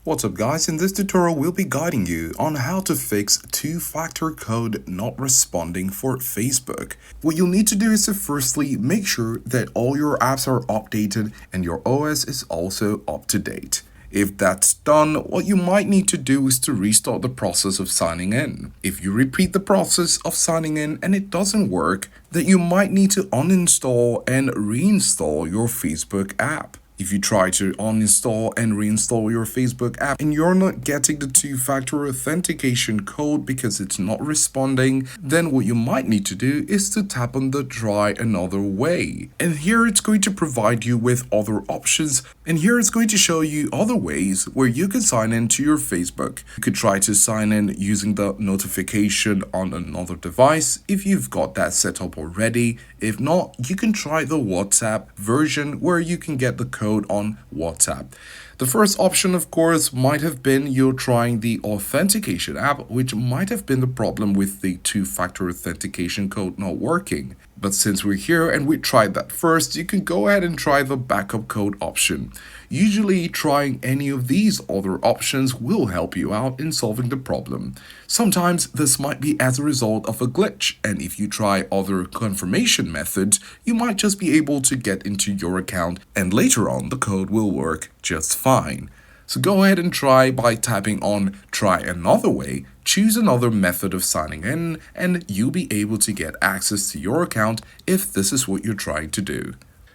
What's up guys, in this tutorial we'll be guiding you on how to fix two-factor code not responding for Facebook. What you'll need to do is to firstly make sure that all your apps are updated and your OS is also up to date. If that's done, what you might need to do is to restart the process of signing in. If you repeat the process of signing in and it doesn't work, then you might need to uninstall and reinstall your Facebook app. If you try to uninstall and reinstall your Facebook app and you're not getting the two-factor authentication code because it's not responding, then what you might need to do is to tap on the try another way. And here it's going to provide you with other options, and here it's going to show you other ways where you can sign in to your Facebook. You could try to sign in using the notification on another device if you've got that set up already. If not, you can try the WhatsApp version where you can get the code on WhatsApp. The first option, of course, might have been you're trying the authentication app, which might have been the problem with the two-factor authentication code not working. But since we're here and we tried that first, you can go ahead and try the backup code option. Usually, trying any of these other options will help you out in solving the problem. Sometimes this might be as a result of a glitch, and if you try other confirmation methods, you might just be able to get into your account, and later on the code will work just fine. So go ahead and try by tapping on try another way, choose another method of signing in, and you'll be able to get access to your account if this is what you're trying to do.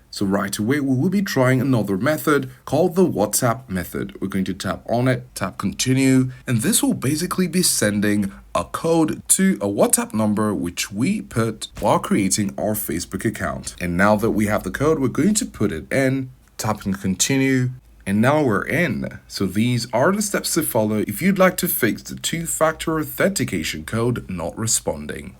So right away, we will be trying another method called the WhatsApp method. We're going to tap on it, tap continue, and this will basically be sending a code to a WhatsApp number which we put while creating our Facebook account. And now that we have the code, we're going to put it in, tap on continue, and now we're in. So these are the steps to follow if you'd like to fix the two-factor authentication code not responding.